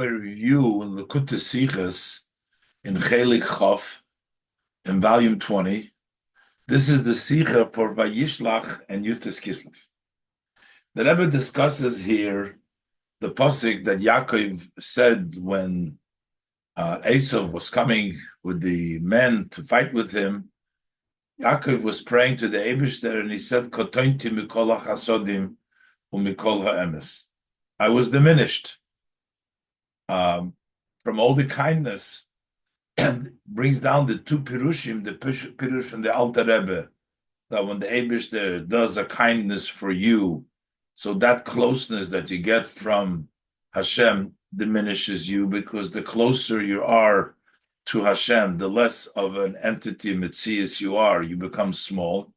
A review in Likutei Sichos in Chelek Chof in volume 20. This is the Sicha for Vayishlach and Yutas Kislev. The Rebbe discusses here the pasuk that Yaakov said when Esav was coming with the men to fight with him. Yaakov was praying to the Eibishter and he said, "Kotonti mikol hachasodim umikol ha'emes." I was diminished from all the kindness, and brings down the two pirushim, the pirush from the Alter Rebbe, that when the Eibishter does a kindness for you, so that closeness that you get from Hashem diminishes you, because the closer you are to Hashem, the less of an entity Metzias you are, you become small.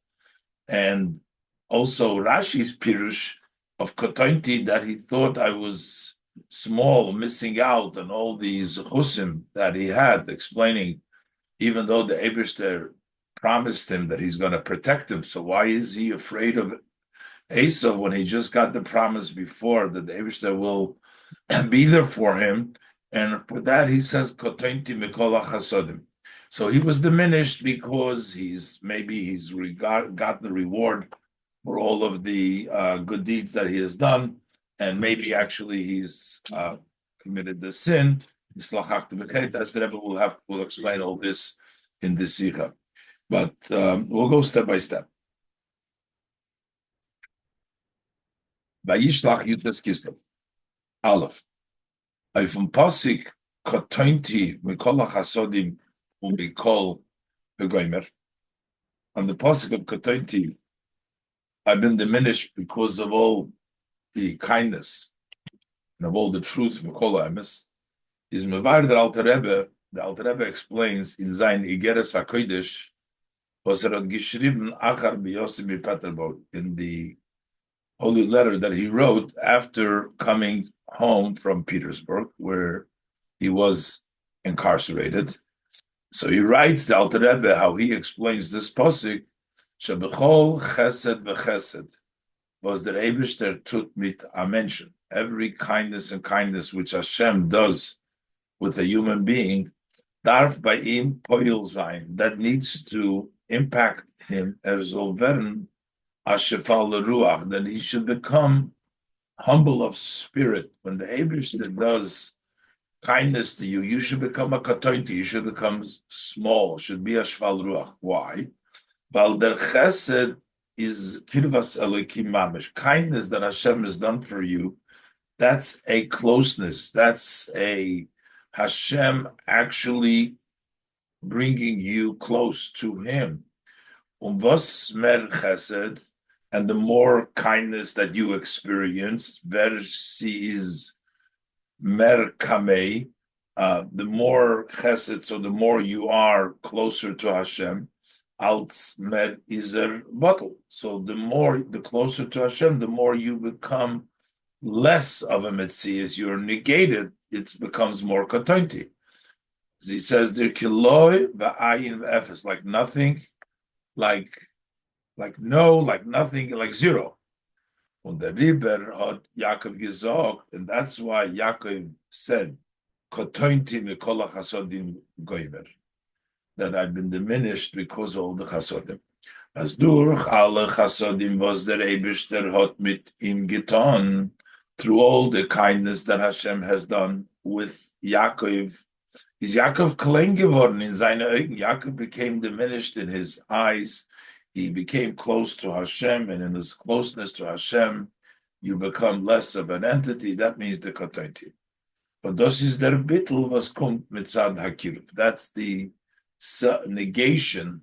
And also Rashi's pirush of Kotonti, that he thought I was small, missing out on all these chusim that he had, explaining, even though the Eibishter promised him that he's going to protect him, so why is he afraid of Esav when he just got the promise before that the Eibishter will be there for him? And for that he says, Kotonti mikol hachasodim. So he was diminished because he's got the reward for all of the good deeds that he has done, and maybe actually he's committed the sin. As the Rebbe will explain all this in this Sikha. But we'll go step by step. Vayishlach Yutas Kislev. Aleph. From pasuk Kotonti mikol hachasodim umikol ha'gomer. On the pasuk of Kotonti, I've been diminished because of all the kindness and of all the truth mikol ha'emes. Is mevar the Alter Rebbe. The Alter Rebbe explains in Zayin Igeres HaKodesh, was geschrieben achar b'Yosef b'Peterborough, in the holy letter that he wrote after coming home from Petersburg, where he was incarcerated. So he writes, the Alter Rebbe, how he explains this pasuk, shebechol chesed v'chesed was der Eibishter tut mit a mention. Every kindness and kindness which Hashem does with a human being, darf bei ihm poil sein, that needs to impact him, soll werden ashefal leruach, that he should become humble of spirit. When the Eibishter does kindness to you, you should become a katonti, you should become small, should be a shval ruach. Why? Weil der chesed is kirvas elokim mamish. Kindness that Hashem has done for you, that's a closeness, that's a Hashem actually bringing you close to Him. Was mer chesed, and the more kindness that you experience, ver si is mer kamei, the more chesed, so the more you are closer to Hashem, als mer iser bottle. So the closer to Hashem, the more you become less of a metzias, you're negated, it becomes more katonti. As he says, there kiloi va'ayin v'efes, like nothing, like no, like nothing, like zero. Und der Riber hat Yaakov gesagt, and that's why Yaakov said, kotonti mikol hachasodim goymer, that I've been diminished because of all the chasodim. As durch alle chasodim was der Eibishter hat mit ihm getan, through all the kindness that Hashem has done with Yaakov, is Yaakov klein geworden in seine Augen. Yaakov became diminished in his eyes. He became close to Hashem, and in this closeness to Hashem, you become less of an entity. That means the katonti. But das is der bittel was kommt mitzad hakiruv. That's the negation,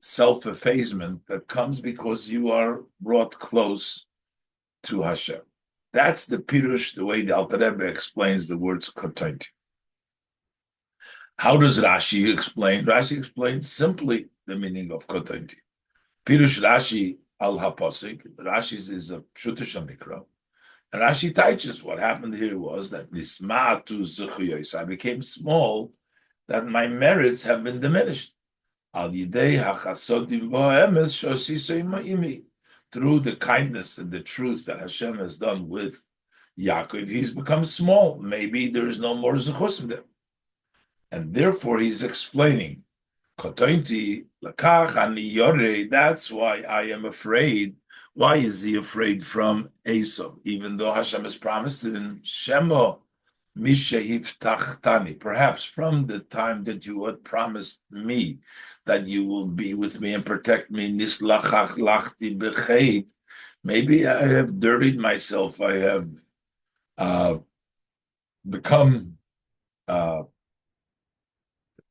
self-effacement that comes because you are brought close to Hashem. That's the pirush, the way the Alter Rebbe explains the words kotonti. How does Rashi explain? Rashi explains simply the meaning of kotonti. Pirush Rashi al haposik. Rashi is a pshutish mikra, and Rashi teaches what happened here was that nisma'atu zuchuyos, I became small, that my merits have been diminished. Al yidei hachasodim v'ha'emes shosisei ma'imi, through the kindness and the truth that Hashem has done with Yaakov, he's become small. Maybe there is no more zechusim there. And therefore he's explaining, Kotointi lakach ani yorei, that's why I am afraid. Why is he afraid from Esau? Even though Hashem has promised him, Shemo Misha Hiftachtani, perhaps from the time that you had promised me that you will be with me and protect me, Nislachach lachti b'cheit, maybe I have dirtied myself, I have become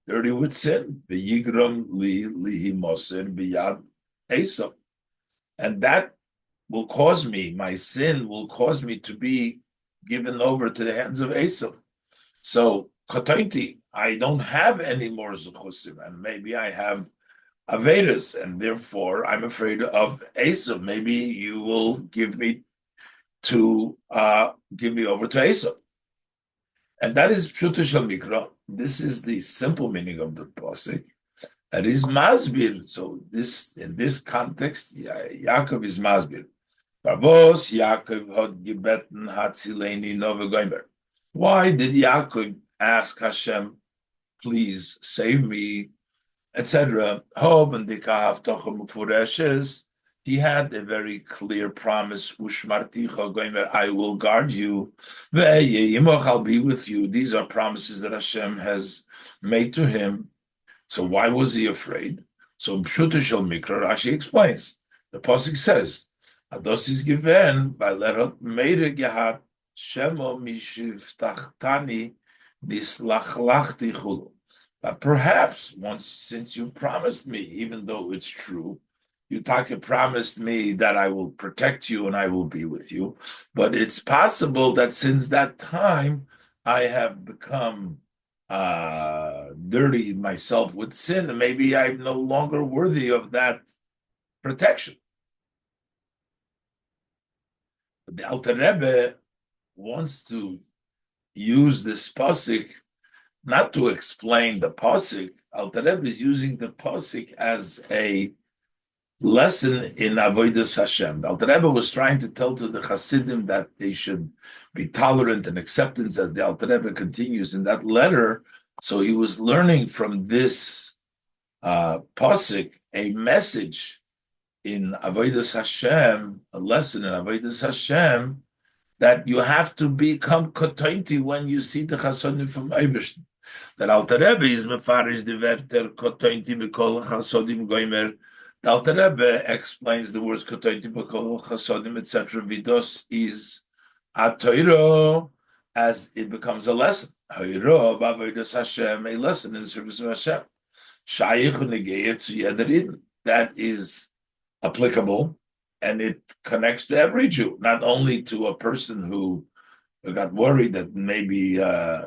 dirty with sin. V'yigram lihi moser b'yad Esau. And that will cause me, my sin will cause me to be given over to the hands of Esau. So, Kotointi, I don't have any more Zuchusim, and maybe I have Avedis, and therefore I'm afraid of Esau. Maybe you will give me over to Esau. And that is Pshuta Shel Mikra. This is the simple meaning of the pasuk. That is Masbir. So in this context, Yaakov is Masbir. Vavos Yaakov had gebeten Hatzileni Nove Goimer. Why did Yaakov ask Hashem, please save me, etc.? He had a very clear promise, I will guard you, I'll be with you. These are promises that Hashem has made to him. So why was he afraid? So Pshuta Shel Mikra, Rashi explains. The pasuk says, Ados is given by Lerot Meire Gehat Shemo Mishivtachtani Nislachlachti Chulu. But perhaps once, since you promised me, even though it's true, you promised me that I will protect you and I will be with you. But it's possible that since that time I have become dirty myself with sin, and maybe I'm no longer worthy of that protection. But the Alter Rebbe wants to use this pasuk not to explain the pasuk. Alter Rebbe is using the pasuk as a lesson in Avodas Hashem. The Alter Rebbe was trying to tell to the Hasidim that they should be tolerant and acceptance, as the Alter Rebbe continues in that letter. So he was learning from this pasuk a message in Avodas Hashem, a lesson in Avodas Hashem, that you have to become kotointi when you see the chasodim from Eibishter. That Alter Rebbe is mefarish the verter kotointi mikol chasodim goimer. The Alter Rebbe explains the words kotointi mikol chasodim etc. Vidos is atoiro, as it becomes a lesson. Hoiro b'avodas Hashem, a lesson in the service of Hashem. Shayich u'negeyet zu yeder. That is applicable, and it connects to every Jew, not only to a person who got worried that maybe there's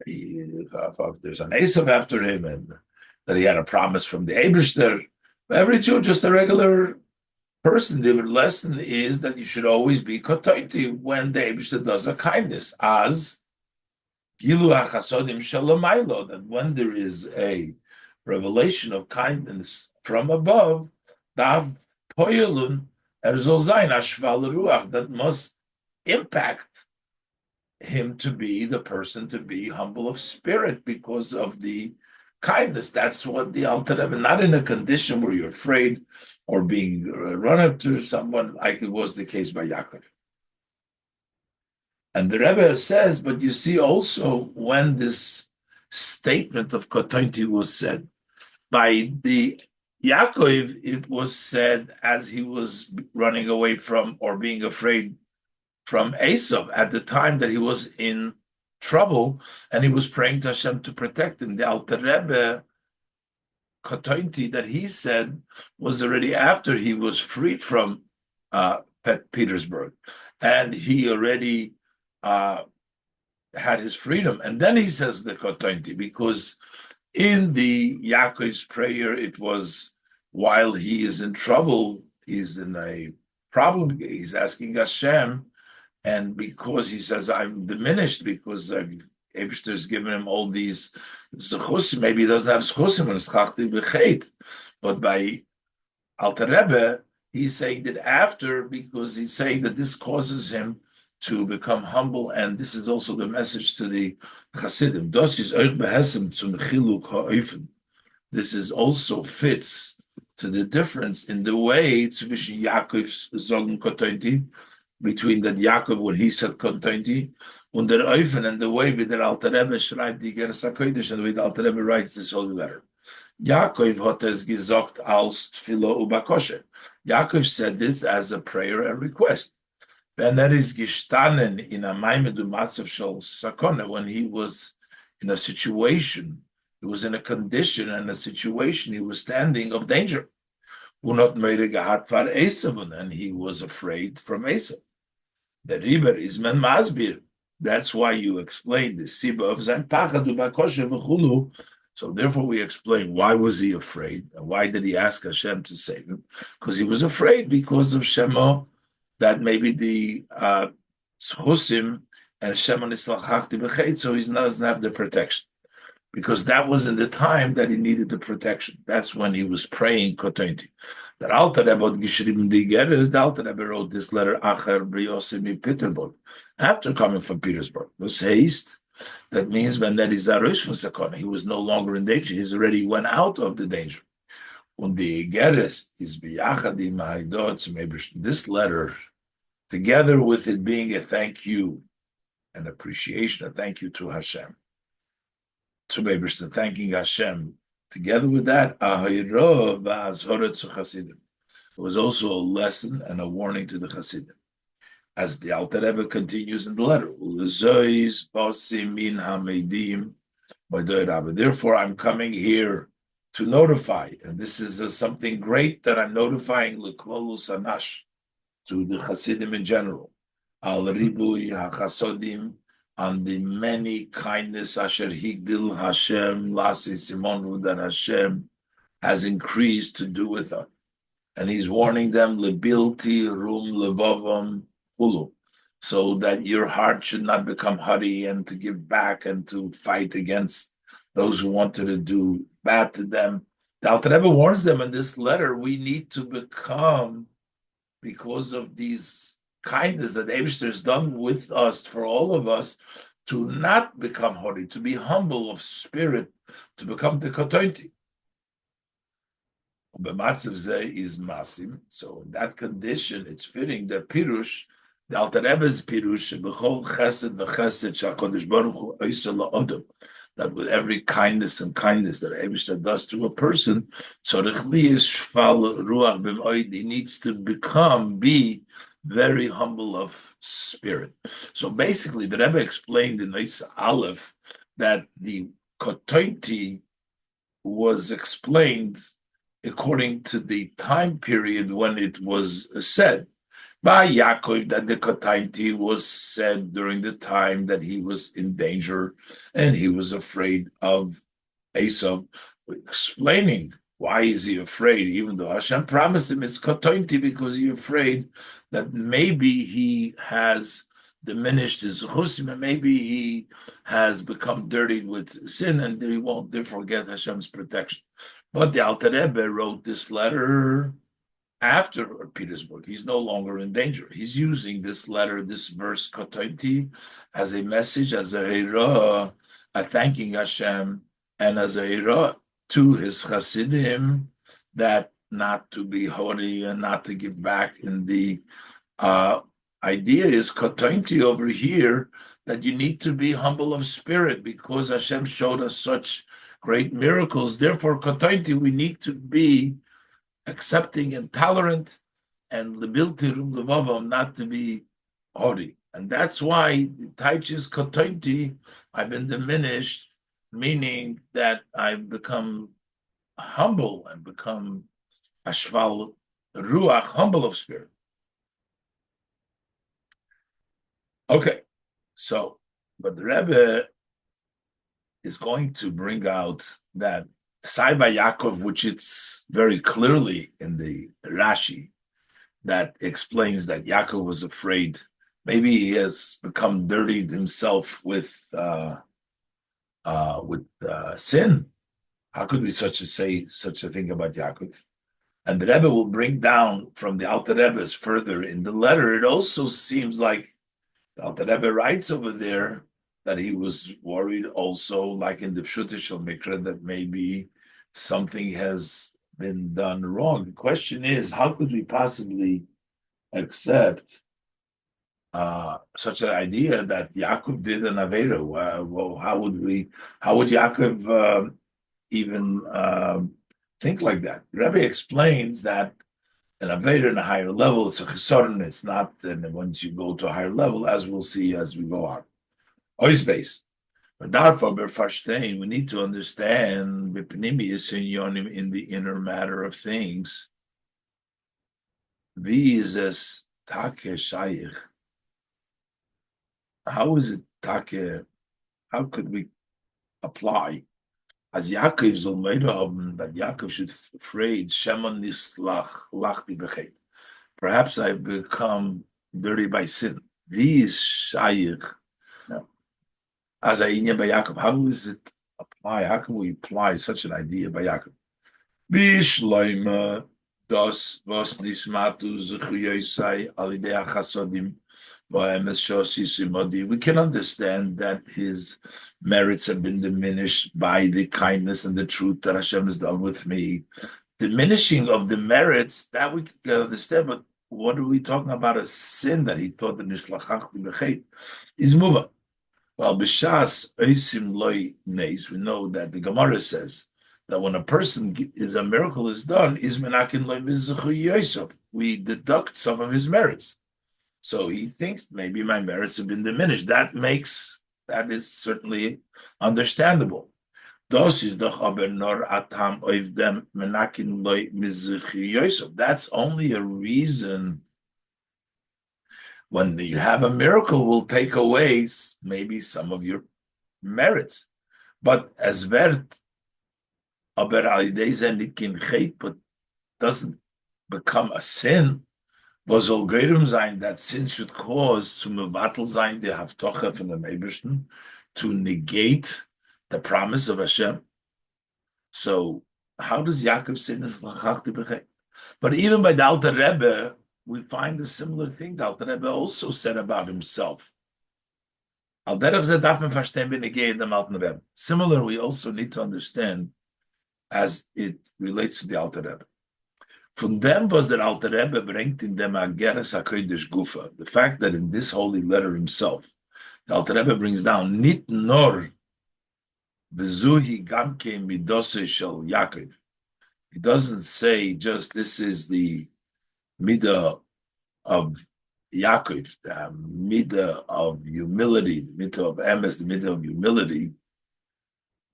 an Esav after him and that he had a promise from the Eibishter. Every Jew, just a regular person, the lesson is that you should always be kotointi when the Eibishter does a kindness, as gilu hachasodim shalamaylo, that when there is a revelation of kindness from above, that must impact him to be the person to be humble of spirit because of the kindness. That's what the Alter Rebbe, not in a condition where you're afraid or being run after someone, like it was the case by Yaakov. And the Rebbe says, but you see also when this statement of Kotointi was said, by the Yaakov, it was said as he was running away from or being afraid from Esau at the time that he was in trouble and he was praying to Hashem to protect him. The Alter Rebbe Kotointi that he said was already after he was freed from Petersburg, and he already had his freedom. And then he says the Kotointi, because in the Yaakov's prayer, it was while he is in trouble, he's in a problem, he's asking Hashem, and because he says, I'm diminished because Eibishter has given him all these zechusim, maybe he doesn't have zechusim, and it's chachti b'cheit. But by Alter Rebbe, he's saying that after, because he's saying that this causes him to become humble, and this is also the message to the Hasidim. Das ist euch behesem zum Chiluk ha'ofen. This is also fits to the difference in the way zwischen Yaakov's Zogen Kotonti, between that Yaakov when he said Kotonti, und der Eufen, and the way with the Alter Rebbe schreibt die Geras HaKodesh, and the way the Alter Rebbe writes this holy letter. Yaakov hat es gesagt als Tfilo ubakoshe. Yaakov said this as a prayer and request. When that is gestanen in a maimedu matzav shel sakona, when he was in a situation, he was in a condition and a situation, he was standing of danger. Unot meire gehat var Esav, and he was afraid from Esav. The river is men masbir. That's why you explained the siba of zayin pachad ubakoshe v'chulu. So therefore we explain why was he afraid and why did he ask Hashem to save him? Because he was afraid because of Shema, that maybe the Schusim and Shema Nislachachti B'chet, so he doesn't have the protection. Because that was in the time that he needed the protection. That's when he was praying Kotonti. That Alter Rebbe geschrieben die Geras, the Alter Rebbe wrote this letter Acher Briosim Petersburg, after coming from Petersburg. Was haste. That means when that is Arush from Sakona, he was no longer in danger. He's already went out of the danger. When the Geras is Biyachadim Haidot, maybe this letter, together with it being a thank you, an appreciation, a thank you to Hashem, to Beberstein, thanking Hashem, together with that, it was also a lesson and a warning to the Hasidim. As the Alter Rebbe continues in the letter, therefore I'm coming here to notify, and this is something great that I'm notifying L'Klolus Anash, to the Hasidim in general, Al Ribui HaChasodim, on the many kindness Asher Higdil Hashem Lasi Simonu, that Hashem has increased to do with us. And he's warning them, Lebilti Rum Levavam Ulu, so that your heart should not become haughty and to give back and to fight against those who wanted to do bad to them. The Alter Rebbe warns them in this letter, we need to become, because of these kindness that Eibishter has done with us, for all of us, to not become haughty, to be humble of spirit, to become the Kotonti. Is masim. So in that condition, it's fitting that Pirush, the Alter Rebbe's Pirush, b'chol chesed v'chesed sh'HaKadosh Baruch Hu oiseh la'odam, that with every kindness and kindness that Eibishter does to a person, tzorich liyis shfal ruach b'moed, he needs to be very humble of spirit. So basically, the Rebbe explained in Isa Aleph that the Kotonti was explained according to the time period when it was said by Yaakov, that the Kotonti was said during the time that he was in danger and he was afraid of Esau, explaining why is he afraid, even though Hashem promised him it's Kotonti, because he's afraid that maybe he has diminished his chusim, and maybe he has become dirty with sin, and he won't therefore get Hashem's protection. But the Alter Rebbe wrote this letter after Petersburg. He's no longer in danger. He's using this letter, this verse, Kotonti, as a message, as a hira, a thanking Hashem, and as a hira to his Hasidim, that not to be haughty and not to give back. In the idea is Kotonti over here, that you need to be humble of spirit, because Hashem showed us such great miracles. Therefore, Kotonti, we need to be accepting and tolerant, and lebilti rum levavam, not to be haughty. And that's why the Taichis Kotonti, I've been diminished, meaning that I've become humble and become ashval ruach, humble of spirit. Okay, so, but the Rebbe is going to bring out that Saiba Yaakov, which it's very clearly in the Rashi, that explains that Yaakov was afraid. Maybe he has become dirtied himself with sin. How could we say such a thing about Yaakov? And the Rebbe will bring down from the Alter Rebbe's further in the letter. It also seems like Alter Rebbe writes over there that he was worried also, like in the Pshuta Shel Mikra, that maybe something has been done wrong. The question is, how could we possibly accept such an idea that Yaakov did an Avera? Well, how would Yaakov even think like that? Rebbe explains that an Avera in a higher level, it's a chesaron, it's not, and once you go to a higher level, as we'll see as we go on. Always base. But therefore, we need to understand in the inner matter of things. These as take shayich. How is it take? How could we apply? As Yaakov soll that Yaakov should afraid Shemon nislach lachti bechet. Perhaps I've become dirty by sin. These shayich. As a by Yaakov, how is it apply? How can we apply such an idea by Yaakov? Bishloima das was nismatu zechuyosai alidei chasodim. We can understand that his merits have been diminished by the kindness and the truth that Hashem has done with me. Diminishing of the merits, that we can understand, but what are we talking about? A sin that he thought that Nislachach b'chet is muva. Well, b'shas oisim loy neis, we know that the Gemara says that when a person is a miracle is done, is menakin loy mizachu yosef. We deduct some of his merits. So he thinks maybe my merits have been diminished. That is certainly understandable. That's only a reason when you have a miracle will take away maybe some of your merits. But as vert aber but doesn't become a sin. Was soll Geirem sein, that sin should cause zum Mevatel sein, the Haftocha from the Eibishten, to negate the promise of Hashem. So how does Yaakov say this? But even by the Alter Rebbe, we find a similar thing. The Alter Rebbe also said about himself. Similar, we also need to understand as it relates to the Alter Rebbe. From them was that Alter Rebbe bringt in dem Ageres HaKodesh Gufa. The fact that in this holy letter himself, the Alter Rebbe brings down nit nor v'zuhi gamke midose shel Yaakov. He doesn't say just this is the midah of Yaakov, the midah of humility, the midah of emes, the midah of humility.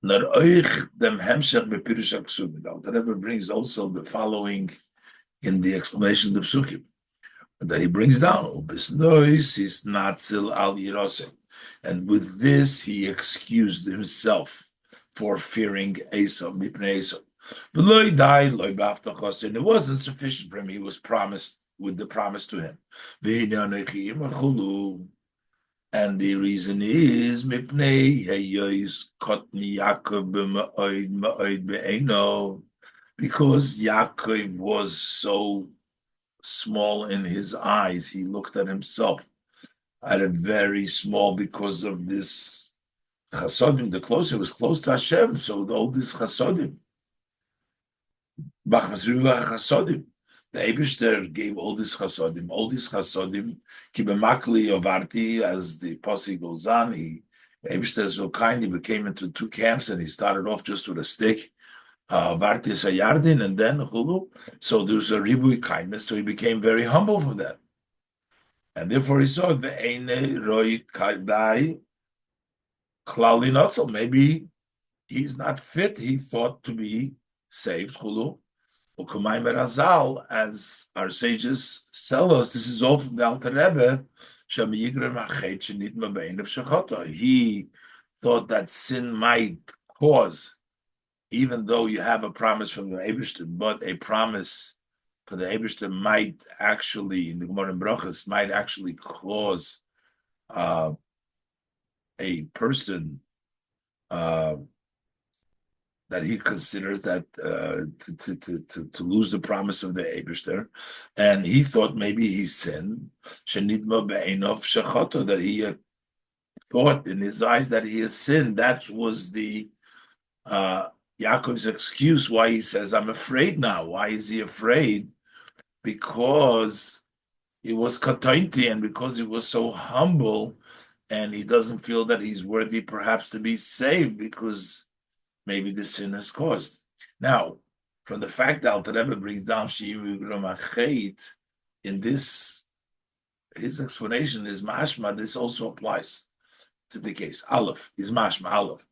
Nor oich dem hemshech bepirush haksuvim. The Alter Rebbe brings also the following in the explanation of the Psukim that he brings down. And with this, he excused himself for fearing Esau, and it wasn't sufficient for him. He was promised with the promise to him. And the reason is because Yaakov was so small in his eyes, he looked at himself at a very small because of this chasodim. The closer he was close to Hashem, so all this chasodim, the Eibishter gave all this chasodim, kibemakli ovarti, as the posse goes on. The Eibishter is so kind, he became into two camps, and he started off just with a stick. Vartis Ayardin, and then Hulu. So there's a ribui kindness, so he became very humble from that. And therefore he saw the Eine Roy Kadai Klali Notzel. Maybe he's not fit, he thought to be saved. Hulu. Ukumai Merazal, as our sages tell us, this is all from the Alter Rebbe. He thought that sin might cause, even though you have a promise from the Eibishter, but a promise for the Eibishter might actually, in the Gemara and Brachos, might actually cause a person that he considers that to lose the promise of the Eibishter, and he thought maybe he sinned. Shenidma be'enov shechoto, that he thought in his eyes that he has sinned. That was the Yaakov's excuse why he says, "I'm afraid now." Why is he afraid? Because he was katainti, and because he was so humble, and he doesn't feel that he's worthy, perhaps, to be saved, because maybe the sin has caused. Now, from the fact that Alter Rebbe brings down in this, his explanation is mashma. This also applies to the case. Aleph is mashma. Aleph,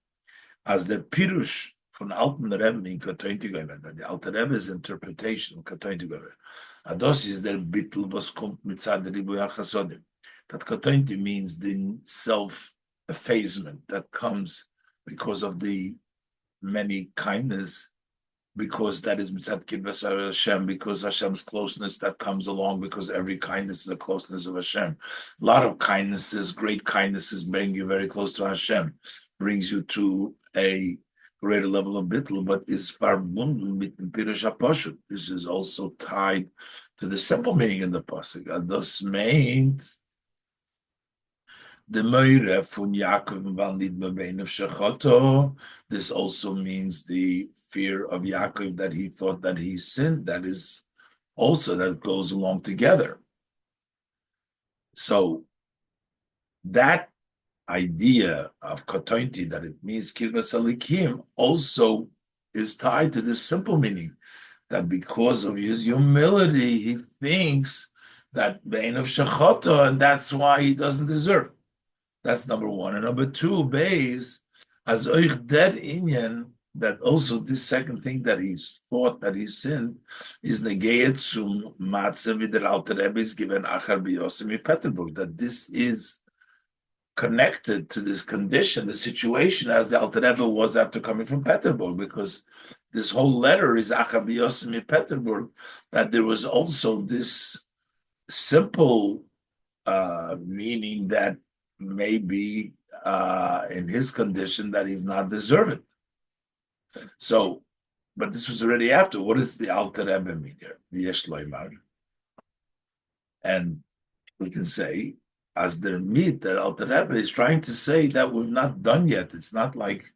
as the pirush from Alten Rebbe in Katointi Goyim, that the Alter Rebbe's interpretation of Katointi Goyim, Ados is der bittul was kommt mitzad ribuy chasodim. That Katointi means the self-effacement that comes because of the many kindness, because that is mitzad kivas Hashem, because Hashem's closeness that comes along, because every kindness is a closeness of Hashem. A lot of kindnesses, great kindnesses, bring you very close to Hashem, brings you to a greater level of bittul, but is verbunden mit dem Pirush HaPashut. This is also tied to the simple meaning in the pasuk. Das meint the Meire von Yaakov Valid Bebein of Shechoto. This also means the fear of Yaakov that he thought that he sinned. That is also, that goes along together. So that idea of Katointi, that it means Kirvas Alikim, also is tied to this simple meaning, that because of his humility, he thinks that Bein of Shechoto, and that's why he doesn't deserve. That's number one. And number two, Beis, as euch der Inyan, that also this second thing that he's thought that he sinned is negayet zum Matze wie der Alter Rebbe is given Achar B'Yosem in Peterburg, that this is connected to this condition, the situation as the Alter Rebbe was after coming from Peterburg, because this whole letter is Achar B'Yosem in Peterburg, that there was also this simple meaning that maybe in his condition that he's not deserving. So, but this was already after. What does the Alter Rebbe mean here? V'yesh loymar. And we can say, as their meat, that Alter Rebbe is trying to say that we're not done yet. It's not like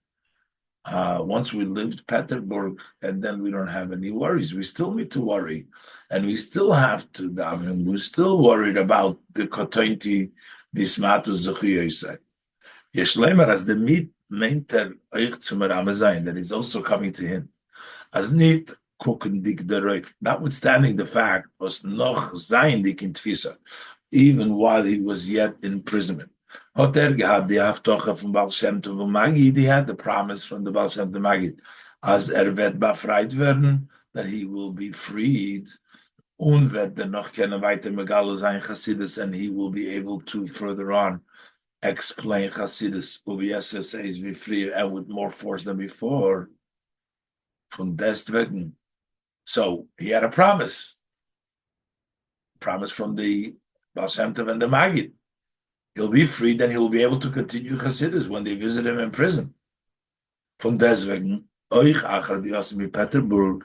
once we lived Peterburg and then we don't have any worries. We still need to worry. And we still have to daven. We're still worried about the Kotointi Bismatu Zuchiyosai. Yeshlemer, as the meat meinter euch zum Ramazain, that is also coming to him. As nit gucken dik der Reif, notwithstanding the fact was noch sein dik in Tfisa, even while he was yet in imprisonment. Hat gehad die Haftoche von Baal Shem Tov und Magid, he had the promise from the Baal Shem Tov Magid, as wird befreit werden, that he will be freed, und wird noch keine weiter Megalo sein Chassidus, and he will be able to further on explain Chassidus, UBS says we free and with more force than before, from deswegen. So he had a promise from the Baal Shem Tov and the Magid. He'll be freed, then he will be able to continue Chassidus when they visit him in prison. From deswegen, euch achar b'yosem Peterburg,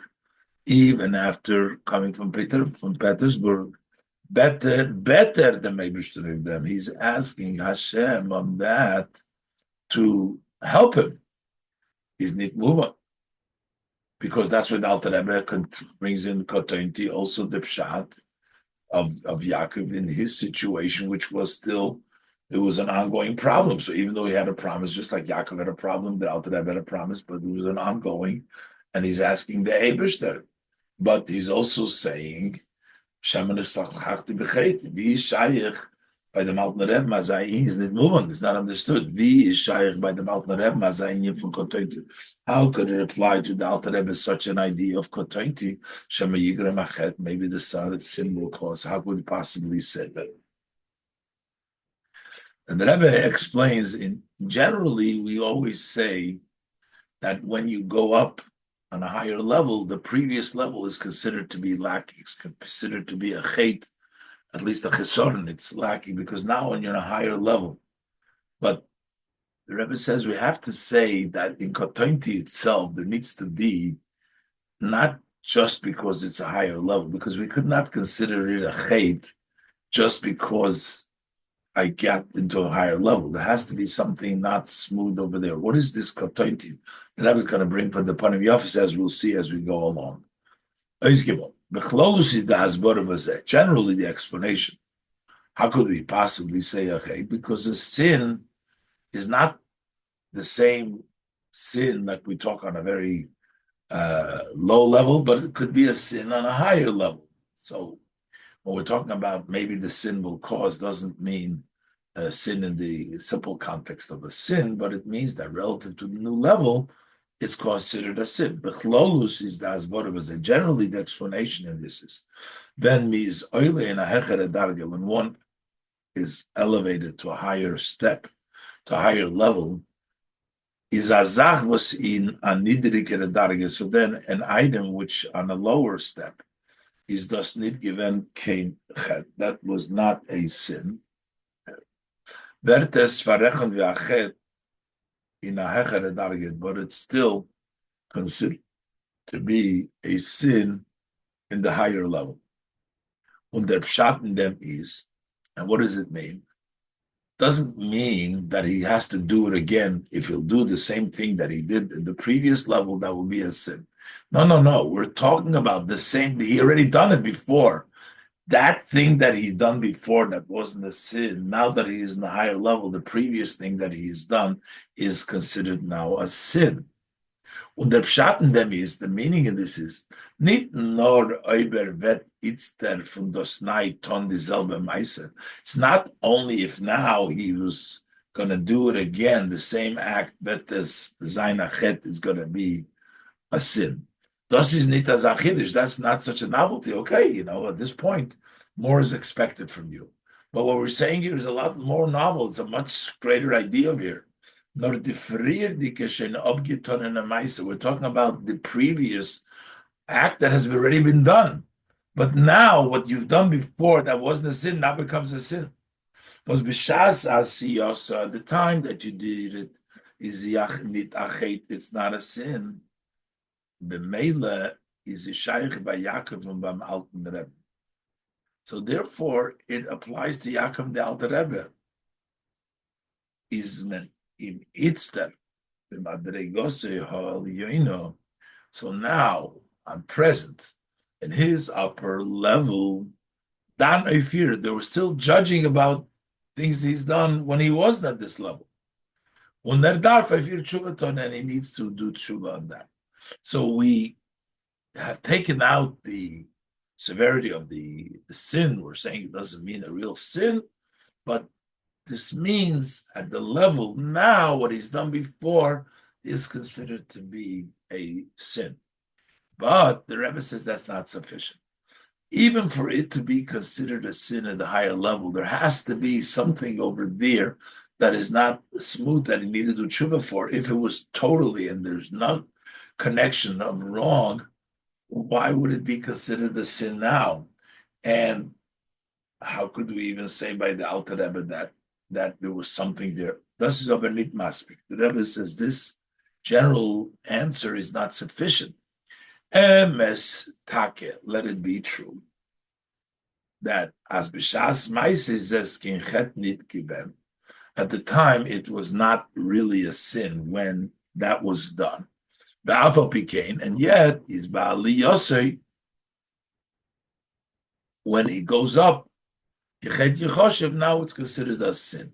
even after coming from Petersburg, better than maybe of them. He's asking Hashem on that to help him. He's not moving. Because that's what Alter Rebbe brings in Kotointi, also the pshat of Yaakov in his situation, which was still, it was an ongoing problem. So even though he had a promise, just like Yaakov had a problem, the Alter Rebbe had a promise, but it was an ongoing, and he's asking the Eibishter. But he's also saying, by the Malten Reb Mazayin is not moving, it's not understood. Wie is Shaykh by the Malten Reb Mazayin from Kotointi? How could it apply to the Alter Rebbe such an idea of Kotointi? Shema Yigra Machet, maybe the sin will cause. How could it possibly say that? And the Rebbe explains, generally, we always say that when you go up on a higher level, the previous level is considered to be lacking, it's considered to be a chait, at least a chesoron, it's lacking, because now when you're on a higher level. But The Rebbe says we have to say that in Kotonti itself, there needs to be not just because it's a higher level, because we could not consider it a chait just because I get into a higher level. There has to be something not smooth over there. What is this Kotonti? And that was going to bring for the Panim Yafis, as we'll see as we go along. Generally, the explanation. How could we possibly say okay? Because a sin is not the same sin that we talk on a very low level, but it could be a sin on a higher level. So when we're talking about maybe the sin will cause doesn't mean a sin in the simple context of a sin, but it means that relative to the new level, it's considered a sin. Bechlolus is the asbora, and generally the explanation in this is then means oile in a hechere darga, when one is elevated to a higher step, to a higher level, is a zach was in a niedrigere darga. So then an item which on a lower step is thus not given kein chet. That was not a sin. Vertes varechen v'achet in a hechere darga, but it's still considered to be a sin in the higher level. Und der Pshat in them is, and what does it mean? Doesn't mean that he has to do it again. If he'll do the same thing that he did in the previous level, that will be a sin. No. We're talking about the same. He already done it before. That thing that he done before that wasn't a sin. Now that he is in the higher level, the previous thing that he's done is considered now a sin. Und der Pshat in dem ist, the meaning in this is, nicht nur über wird itzter von das Nei ton dieselbe Meise. It's not only if now he was going to do it again, the same act, that this sein achet is going to be a sin. Das is nicht as achidish. That's not such a novelty. Okay, at this point, more is expected from you. But what we're saying here is a lot more novel. It's a much greater idea here. We're talking about the previous act that has already been done. But now what you've done before that wasn't a sin now becomes a sin. Because the time that you did it is it's not a sin. The Mele is Shaykh by Yaakov and Bam Alten Rebbe. So therefore it applies to Yaakov the Alter Rebbe. Is meant in itzter, so now I'm present in his upper level. Dan I fear they were still judging about things he's done when he wasn't at this level. And he needs to do tshuva on that. So we have taken out the severity of the sin. We're saying it doesn't mean a real sin, but this means at the level now, what he's done before is considered to be a sin. But the Rebbe says that's not sufficient. Even for it to be considered a sin at the higher level, there has to be something over there that is not smooth that he needed to do tshuva for. If it was totally and there's no connection of wrong, why would it be considered a sin now? And how could we even say by the Alter Rebbe that there was something there? Das is aber nicht maspik. The Rebbe says this general answer is not sufficient. Emes take, let it be true that as b'shas maises es kinchet nit given. At the time, it was not really a sin when that was done. Ba'afal pikein, and yet is ba'ali yosei when he goes up. Now it's considered a sin.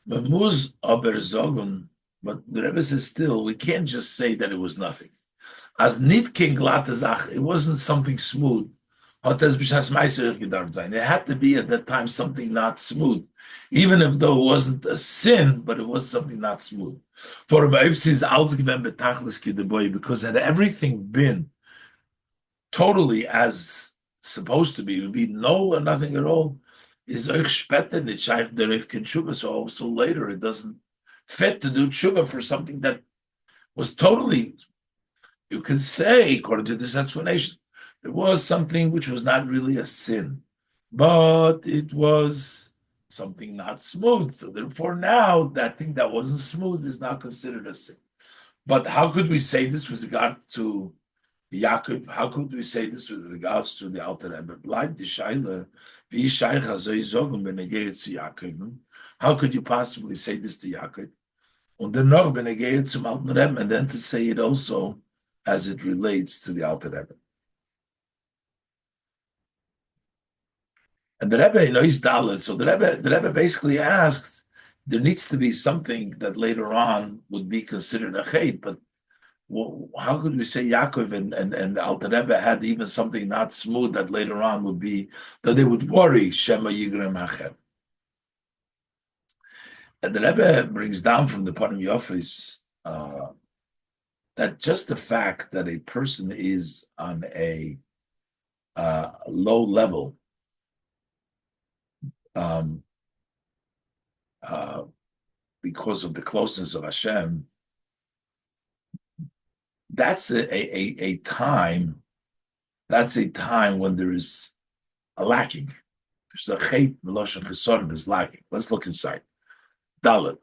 Memuz aber zogun, but the Rebbe says still, we can't just say that it was nothing. As nit king latazach, it wasn't something smooth. It had to be at that time something not smooth, even if though it wasn't a sin, but it was something not smooth. For because had everything been totally as supposed to be, it would be no and nothing at all. Is euch später nicht scheint der Rifkin Tshuva, so also later it doesn't fit to do Tshuva for something that was totally, you can say, according to this explanation, it was something which was not really a sin, but it was something not smooth. So therefore now that thing that wasn't smooth is now considered a sin. But how could we say this with regard to Yaakov? How could we say this with regards to the Alter Rebbe? Bleibt die Scheile, wie Scheich soll ich sagen, wenn gehe zu Yaakov? How could you possibly say this to Yaakov? Und then noch, wenn gehe zum Alten Rebbe, and then to say it also as it relates to the Alter Rebbe. And the Rebbe, he's Dalit. So the Rebbe basically asked, there needs to be something that later on would be considered a chait, but how could we say Yaakov and the Alter Rebbe had even something not smooth that later on would be, that they would worry, Shema Yigrem Hachem. And the Rebbe brings down from the Panim Yofis that just the fact that a person is on a low level, because of the closeness of Hashem, that's a time. That's a time when there is a lacking. There's a chait meloshen chesorim is lacking. Let's look inside. Dalet.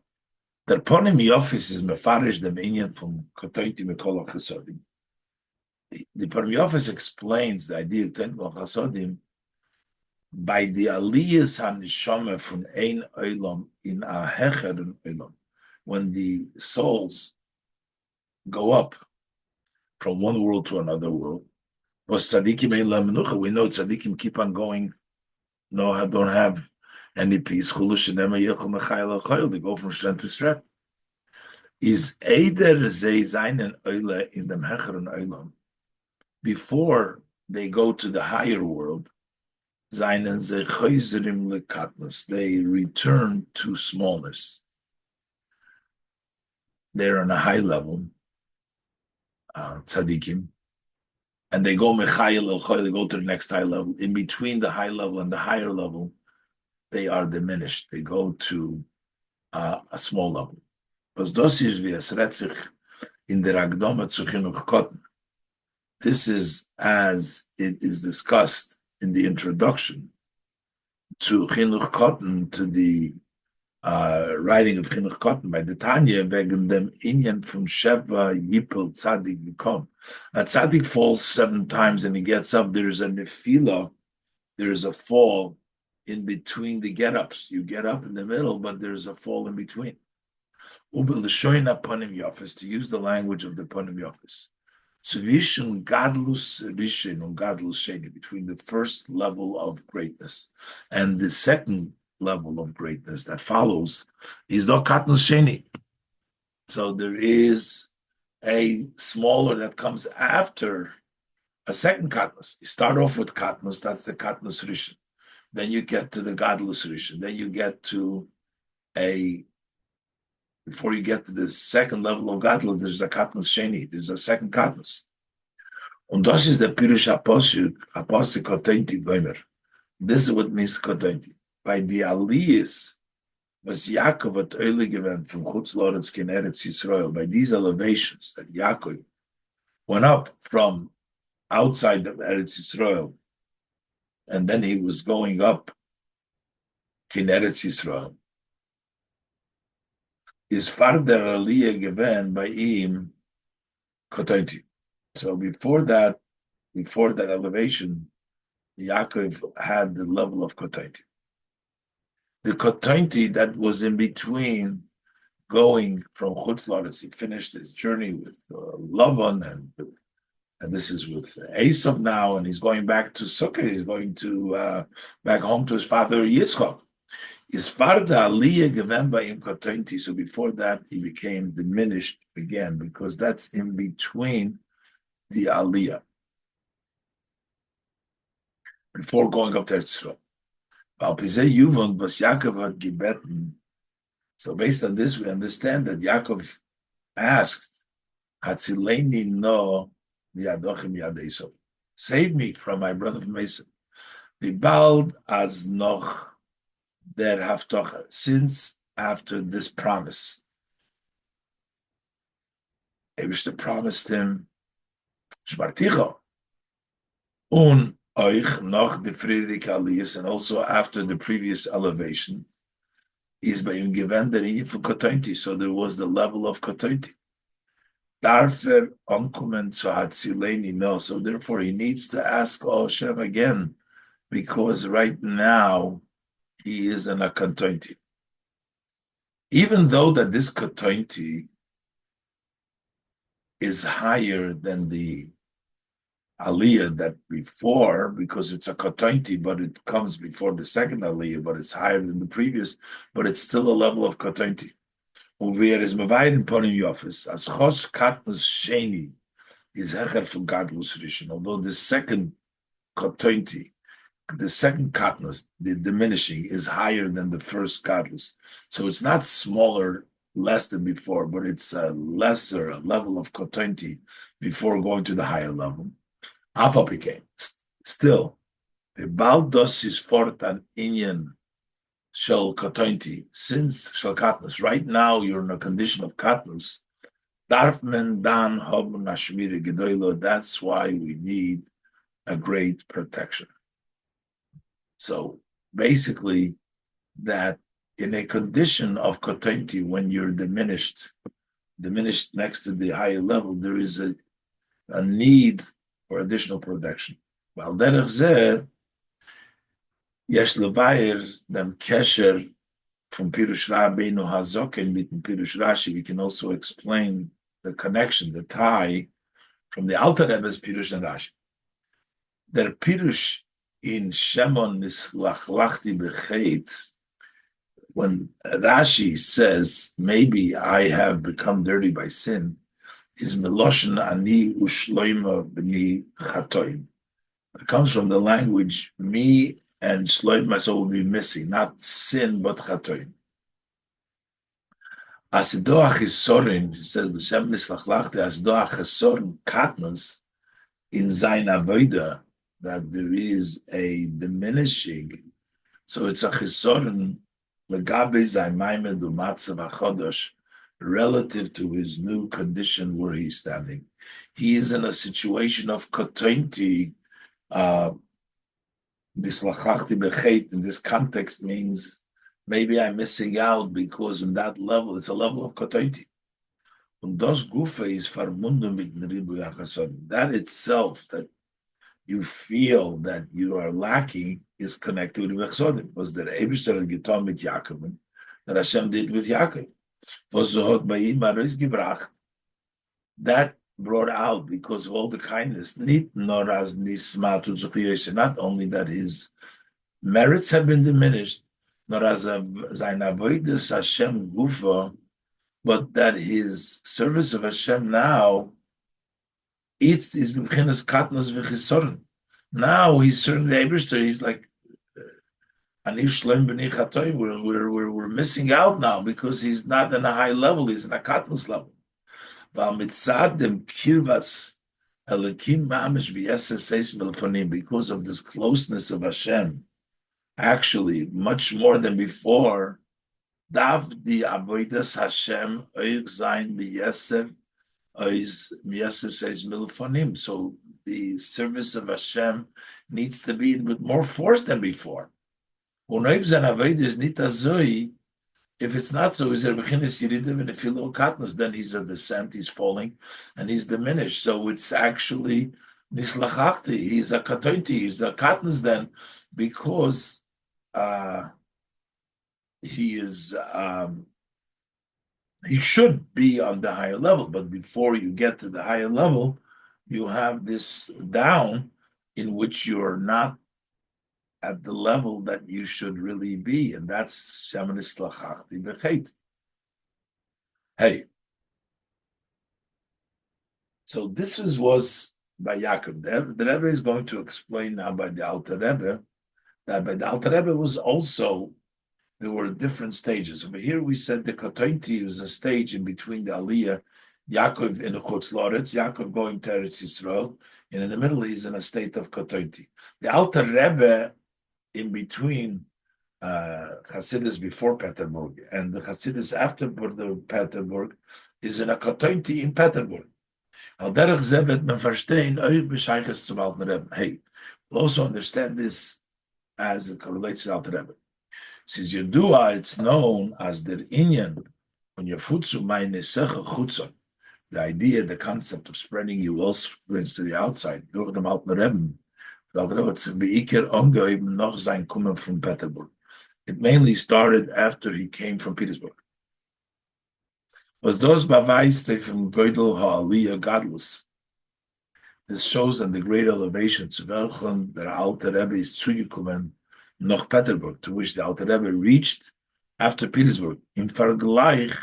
Der Ponim Yofis is mefarish dem inyan from kotointi mekol chesorim. The Ponim Yofis explains the idea of kotointi chesorim by the aliyas hanishama from ein olam in a hecher and olam, when the souls go up from one world to another world. Was tzaddikim ein lemenucha? We know tzaddikim keep on going. No, don't have any peace. Chulu shenema yechol mechayel l'chayel. They go from strength to strength. Is eider ze seinen oile in dem hecher and olam before they go to the higher world? They return to smallness. They're on a high level, tzaddikim, and they go mechayel el, they go to the next high level. In between the high level and the higher level, they are diminished. They go to a small level. In the Ragdoma zu Chinuch Kotten. This is as it is discussed in the introduction to Chinuch Kotten, to the writing of Chinuch Kotten by the Tanya, wegen dem Inyan from Sheva Yipel Tzadik Yikom. A Tzadik falls 7 times and he gets up. There's a nefila, there is a fall in between the get-ups. You get up in the middle, but there's a fall in between. Ubel L'shoina Ponim Yofis, to use the language of the Ponim Yofis. Zwischen Gadlus Rishon and Gadlus Sheni, between the first level of greatness and the second level of greatness that follows, is no Katnus Sheni. So there is a smaller that comes after a second Katnus. You start off with Katnus, that's the Katnus Rishon. Then you get to the Gadlus Rishon. Then you get to before you get to the second level of Gadlus, there's a Katnus Sheni, there's a second Katnus. Und das ist der Pirush Apostel Kotenti Gomer. This is what means Kotenti. By the Aliyas, was Yaakov at Eile gewent from Chutz Loretz in Eretz Yisrael, by these elevations that Yaakov went up from outside of Eretz Yisrael, and then he was going up in Eretz Yisrael, is farther Aliyah given by him Kotenti. So before that elevation, Yaakov had the level of Kotenti. The Kotenti that was in between going from Chutz Loretz, he finished his journey with Lavan, and this is with Esav now, and he's going back to Sukkah. He's going to back home to his father Yitzchak. Is farda aliyah given by him Kotenti. So before that, he became diminished again, because that's in between the aliyah, before going up to Eretz Yisrael. So based on this, we understand that Yaakov asked, Hatzileini no miyadochim yad Esav. Save me from my brother from Esav. Bibald as noch der haftocha, since after this promise, Eibishter promised him, Shmarticho, un euch noch the Friedrich Aliyas, and also after the previous elevation, is by him given the for Kotonti. So there was the level of Kotonti. Darfer onkumen zu Hatzileni, no. So therefore he needs to ask Hashem again, because right now he is in a Kotonti. Even though that this Kotonti is higher than the Aliyah that before, because it's a Kotonti, but it comes before the second Aliyah, but it's higher than the previous, but it's still a level of Kotonti. Uver is Mavayim Ponim Yofis, as Chos Katnus Sheni is Hecher for Gadlus Rishon. Although the second Kotonti, the second Katnus, the diminishing, is higher than the first Gadlus. So it's not smaller, less than before, but it's a lesser level of Kotonti before going to the higher level. Alpha became still the Baldos is fort an Inyan Shel Kotonti, since Shel Katnus. Right now you're in a condition of Katnus. Darf men dan hob nashmire gedoylo. That's why we need a great protection. So basically, that in a condition of Kotonti, when you're diminished next to the higher level, there is a need for additional protection. While derech zeh, yesh levayer dem kesher from Pirush Rabbeinu Hazoken mit Pirush Rashi. We can also explain the connection, the tie from the Alter Rebbe's Pirush and Rashi. Der Pirush in Shemon Nislachlachti Bechet, when Rashi says, maybe I have become dirty by sin, is Meloshen Ani Ushloima B'ni Chatoim. It comes from the language, me and Shloima, so will be missing, not sin, but Chatoim. Asido Achisorim, he says, the Shem Nislachlachti, Asido Achisorim, Katnas, in Zayin Avoda, that there is a diminishing. So it's a Chisorim, Legabe Zayin Maimed Umatzav HaChodosh, relative to his new condition where he's standing. He is in a situation of Kotonti. This lachachti bechet in this context means maybe I'm missing out because in that level, it's a level of Kotonti. Und das Gufe is verbunden mit Ribu Yachasodim. That itself, that you feel that you are lacking, is connected with Yachasodim. Because the Eibishter had getan mit Yaakov, that Hashem did with Yaakov. That brought out because of all the kindness. Not only that his merits have been diminished, nor as sein avodas Hashem gufa, but that his service of Hashem now is b'chinas katnos v'chisoron. Now he's serving the Eibishter. He's like, we're missing out now because he's not in a high level, he's in a katnus level. Because of this closeness of Hashem, actually much more than before, so the service of Hashem needs to be with more force than before. If it's not so, is there beginnes yiridim and if you look katnus, then he's a descent, he's falling, and he's diminished. So it's actually nislachachti. He's a katonti. He's a katnus then, because he is. He should be on the higher level, but before you get to the higher level, you have this down in which you're not at the level that you should really be, and that's Shamanis Lachachti Bechet. Hey, so this was by Yaakov. The Rebbe is going to explain now by the Alter Rebbe that by the Alter Rebbe was also, there were different stages. Over here we said the Kotonti was a stage in between the Aliyah, Yaakov in the Chutz Loretz, Yaakov going to Eretz Yisrael, and in the middle he's in a state of Kotonti. The Alter Rebbe in between Hasidus before Peterburg and the Hasidus after Peterburg is in a Kotonti in Peterburg. Hey, we'll also understand this as it relates to Alter Rebbe. Since Yedua, it's known as the Inyan, when your futsu meine secha chutza, the idea, the concept of spreading your will spreads to the outside, durch dem alten Rebbe. The alten Rebbe hat sich beiker angeheben noch sein Kommen from Peterburg. It mainly started after he came from Petersburg. Was das beweist from Gödel ha'aliyah Gadlus. This shows on the great elevation zu welchen der alte Rebbe is zugekommen nach Peterburg, to which the alte Rebbe reached after Petersburg. In Vergleich,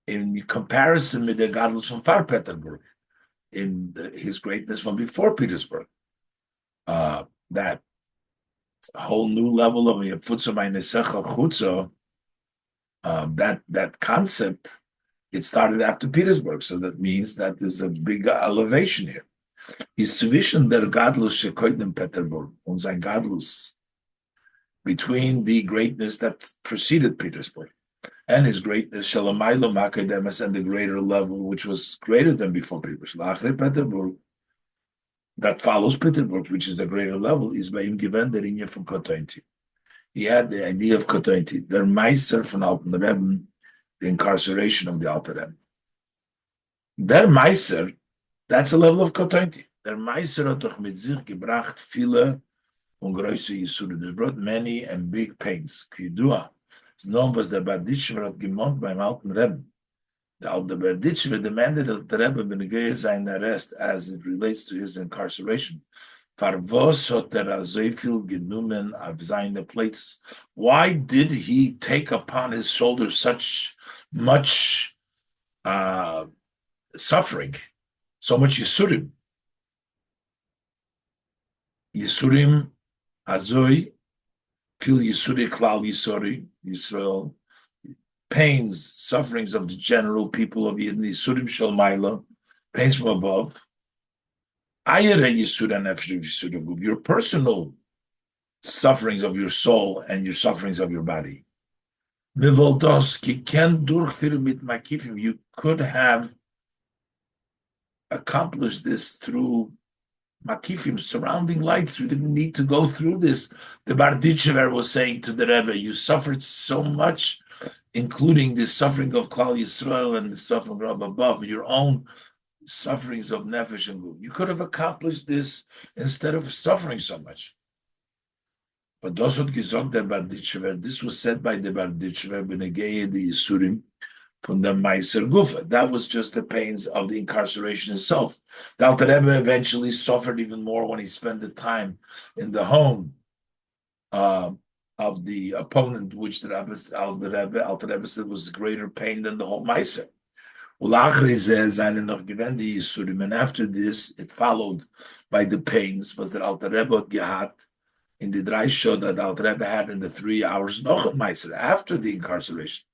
in comparison with the Gadlus from Far Peterburg, his greatness from before Petersburg. That whole new level of that concept, it started after Petersburg, so that means that there's a big elevation here. Is zwischen der Gadlus shekoidem Peterburg und sein Gadlus, between the greatness that preceded Petersburg and his greatness Shalamaylo Makademas, and the greater level which was greater than before Petersburg, that follows Petersburg, which is a greater level, is by him given the linya from Kotointi. He had the idea of Kotointi, der Meiser von Alten Rebbe, the incarceration of the Alten Rebbe. Der Meiser, that's a level of Kotointi. Der Meiser hat doch mit sich gebracht viele und größere Yisurim. This brought many and big pains. Kidua, it's known was der Berditchever hat gemont beim Alten Rebbe. The Berditchever demanded that the Rebbe benegeye sein arrest as it relates to his incarceration. Farvos hat so viel genommen auf seine plates. Why did he take upon his shoulders such much suffering, so much Yisurim? Yisurim, Azoi, fil Yisuri klal Yisuri, Yisrael, pains, sufferings of the general people of Yidden, Yisurim shel Maila, pains from above. Your personal sufferings of your soul and your sufferings of your body. You could have accomplished this through makifim, surrounding lights. We didn't need to go through this. The Berditchever was saying to the Rebbe, you suffered so much, including the suffering of Klal Yisrael and the suffering of above, your own sufferings of nefesh and guf. You could have accomplished this instead of suffering so much. But this was said by the Berditchever, benegeye the Yisurim from the Meiser Gufa. That was just the pains of the incarceration itself. The Alter Rebbe eventually suffered even more when he spent the time in the home of the opponent, which the Alter Rebbe said was greater pain than the whole Meiser. And after this, it followed by the pains, was that Alter Rebbe gehat in the dry show that Alter Rebbe had in the 3 hours noch Meiser after the incarceration.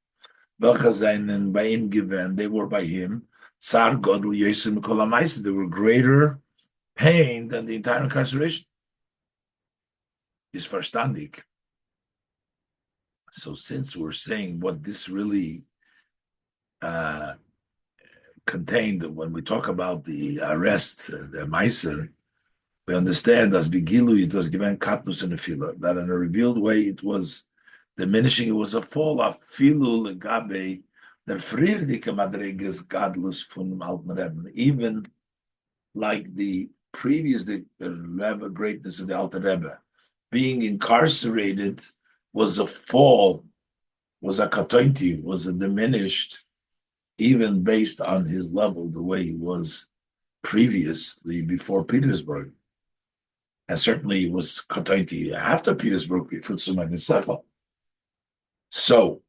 And by him given, they were by him. Tsar Godel Yosem Kol HaMeiser. They were greater pain than the entire incarceration. Is verstandig. So since we're saying what this really contained, when we talk about the arrest, the Meiser, we understand as Begilu is does given katnus and Nefila, that in a revealed way it was diminishing. It was a fall of Filu Legabe, der frierdike Madreges Gadlus von Alten Rebbe, even like the previous the Rebbe greatness of the Alten Rebbe. Being incarcerated was a fall, was a katointi, was a diminished, even based on his level, the way he was previously before Petersburg. And certainly it was katointi after Petersburg, so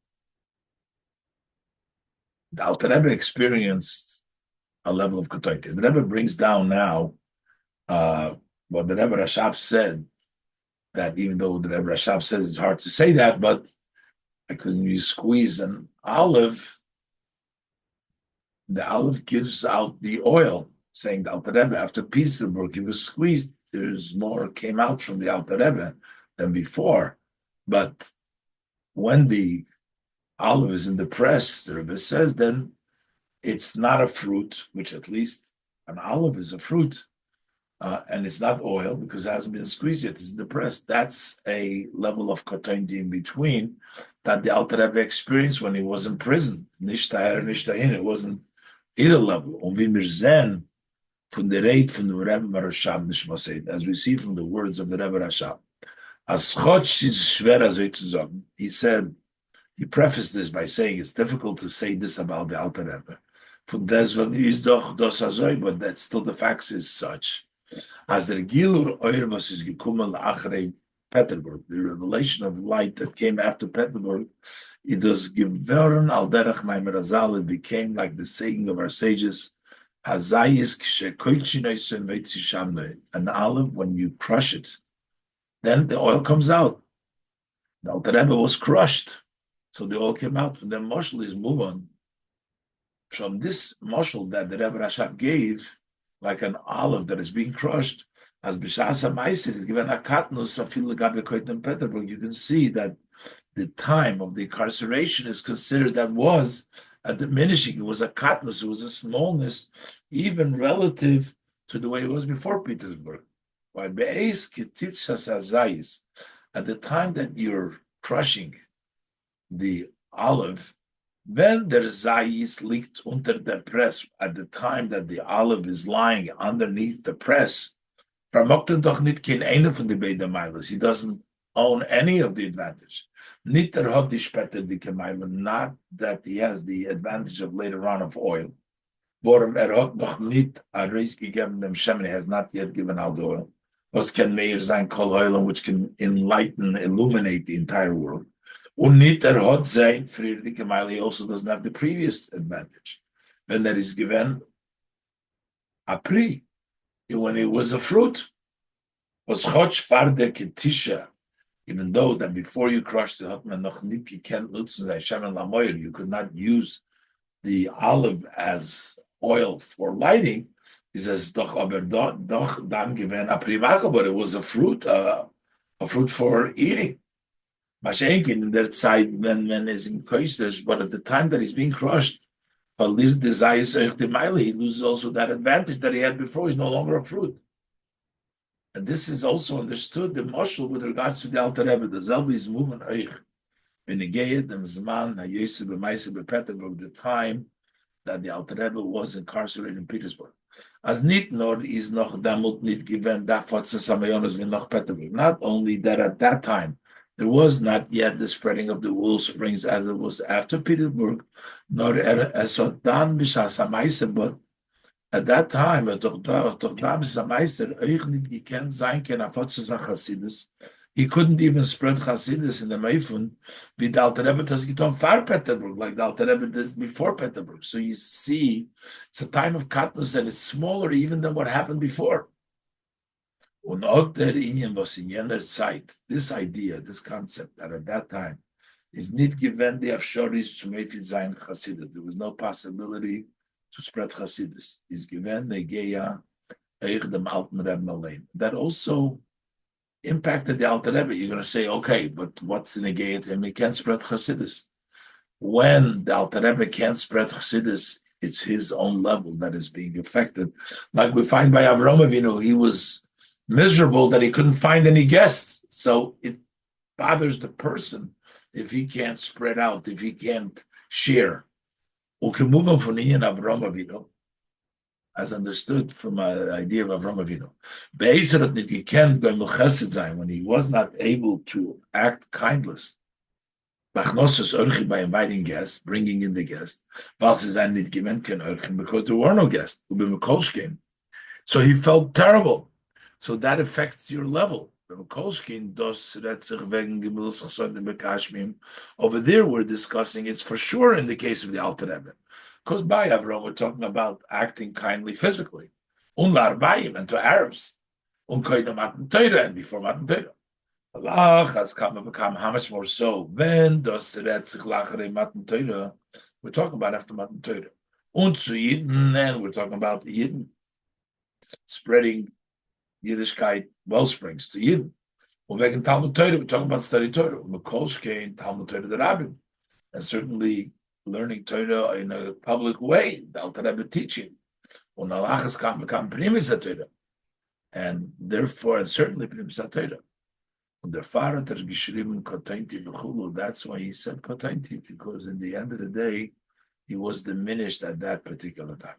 the Alter Rebbe experienced a level of katointi. The Rebbe brings down now what the Rebbe Rashab said, that even though the Rebbe Rashab says it's hard to say that, but like when you squeeze an olive, the olive gives out the oil, saying the Alter Rebbe, after Petersburg, it was squeezed, there's more came out from the Alter Rebbe than before. But when the olive is in the press, the Rebbe says, then it's not a fruit, which at least an olive is a fruit. and it's not oil because it hasn't been squeezed yet. It's depressed. That's a level of kotonti in between that the Alter Rebbe experienced when he was in prison. Nicht daher, nicht dahin. It wasn't either level. Und wie wir sehen von der Rede von dem Rebbe Rashab Nishmaseit, as we see from the words of the Rebbe Rashab, as Chotsch is schwer so zu sagen. He said, he prefaced this by saying it's difficult to say this about the Alter Rebbe. Von deswegen ist doch das so, but that still the facts is such. As the Gilur Oyer was is gekommen achrei Peterburg, the revelation of light that came after Peterburg, it was geworden al derech meimer azal, it became like the saying of our sages, Hazayis kshekoichinoi meitzi shamnoi, an olive, when you crush it, then the oil comes out. The Alter Rebbe was crushed, so the oil came out. And then Moshel is move on from this Moshel that the Rebbe Rashab gave, like an olive that is being crushed, as Bishasa Meiser is given a katnus of in Peterburg. You can see that the time of the incarceration is considered that was a diminishing. It was a katnus, it was a smallness, even relative to the way it was before Petersburg. Why Be'ez Ketitshas Azayis, at the time that you're crushing the olive, when der Zayis liegt unter der press, at the time that the olive is lying underneath the press, vermogt doch nicht kein einer von den beiden Meilers. He doesn't own any of the advantage. Nicht hat die später die Meile, not that he has the advantage of later on of oil. Worum hat noch nicht a race gegeben dem Shemen, he has not yet given out the oil. Was can meir sein kol oil, which can enlighten, illuminate the entire world. Und nicht hat sein Friedrich Meile, he also doesn't have the previous advantage. When that is given a pri, when it was a fruit, was chotch farde ketisha, even though that before you crushed it, hat man noch nicht gekannt nutzen sein Shemen lamoyer, you could not use the olive as oil for lighting. He says, doch aber doch dann given a primacha, but it was a fruit for eating. Mashenkin in that side when is in koisters, but at the time that he's being crushed, he loses also that advantage that he had before. He's no longer a fruit. And this is also understood, the mashal with regards to the Alter Rebbe. The Zelbi is moving eich. In the Geyet, the Zman, HaYosef, B'maisa, B'Peterburg, the time that the Alter Rebbe was incarcerated in Petersburg. As nit nor is noch damut nit given that Samayonos in noch Peterburg. Not only that at that time, there was not yet the spreading of the wool springs as it was after Petersburg, nor esodan b'shasamaisa, but at that time, he couldn't even spread Hasidus in the Meifun, with the Alter Rebbe has getan far Peterburg, like the Alter Rebbe did before Peterburg. So you see, it's a time of katnus that is smaller even than what happened before. Und auch der Indian was in jener Zeit, this idea, this concept, that at that time is not given the Afshoris to make it sein Hasidus. There was no possibility to spread Hasidus. Is given the Geya Eich dem Alten Rebbe Malain. That also impacted the Alter Rebbe. You're going to say, okay, but what's in the Geya to him? He can't spread Hasidus. When the Alter Rebbe can't spread Hasidus, it's his own level that is being affected. Like we find by Avram Avinu, he was miserable that he couldn't find any guests. So it bothers the person if he can't spread out, if he can't share. Ukimuvah von Inyan Avram Avinu, as understood from an idea of Avram Avinu. Be'ezer that he can't go chesed zayin, when he was not able to act kindness. Bachnosus orchi, by inviting guests, bringing in the guest. Was is nit given ken orchim, because there were no guests. So he felt terrible. So that affects your level. Over there, we're discussing it's for sure in the case of the Alter Rebbe. Because by Avram, we're talking about acting kindly physically. And to Arabs. And before Matan Torah. Allah has come and become how much more so? When does Matan Torah? We're talking about after Matan Torah. Und zu Yidden, and we're talking about the Yidden spreading Yiddishkeit wellsprings to Yidden. Und wegen Talmud Torah, we're talking about study Torah. Mekolshkein, Talmud Torah the Rabbim. And certainly learning Torah in a public way, the Alter Rebbe teaching. Und Allah has come become primis Torah. And therefore, and certainly Satira. That's why he said kotainti, because in the end of the day, he was diminished at that particular time.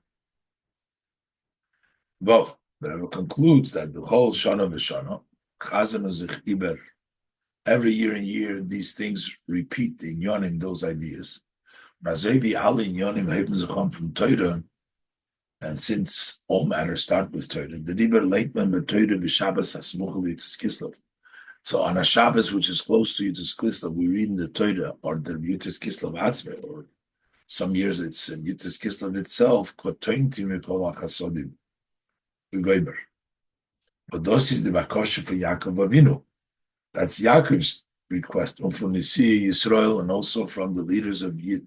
Both. The Rebbe concludes that the whole Shana v'Shana, Chazan zich iber, every year and year, these things repeat in Yonim, those ideas. Razevi Ali in Yonim heben zich from Torah, and since all matters start with Torah, the Diber Leitman with Torah b'Shabbos hasmuchali to Kislev. So on a Shabbos, which is close to Yutis Kislev, we read in the Torah, or the Yutis Kislev Atzme, or some years it's in Yutis Kislev itself, Kotointi Mikol HaChasodim, the Goyber. But this is the Bakosha for Yaakov Avinu. That's Yaakov's request, and from Nisi Yisrael, and also from the leaders of Yid,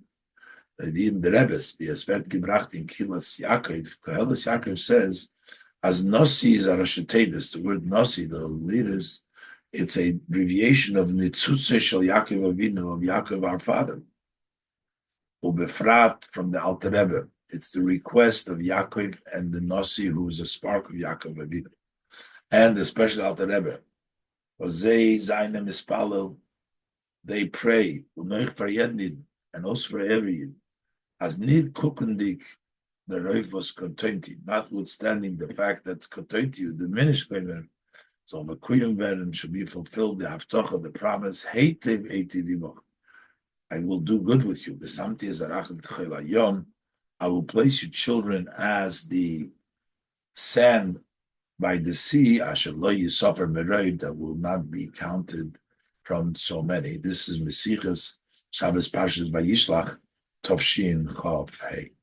the Rebbes, the Esvert Gebracht in Kilas Yaakov. Koheles Yaakov says, as Nasi is a Rosh Tevis, the word Nasi, the leaders, it's a abbreviation of Nitzutze Shel Yaakov Avinu, of Yaakov our father. Ubefrat from the Alter Rebbe. It's the request of Yaakov and the Nasi, who is a spark of Yaakov Avinu. And the special Alter Rebbe. Ozei Zainem Ispalel, they pray, and also for every as Nid Kukundik, the Reif was contained, notwithstanding the fact that contained diminished Goymer. So Makuyim Verim should be fulfilled, the Haftocha, the promise, Heitiv Eitiv, I will do good with you. Besamti Zarachim Tchela Yom, I will place your children as the sand by the sea, Asher Lo Yisafar Mereid, that will not be counted from so many. This is Mesichas Shabbos Parshas Vayishlach, Tovshin Chav Hey.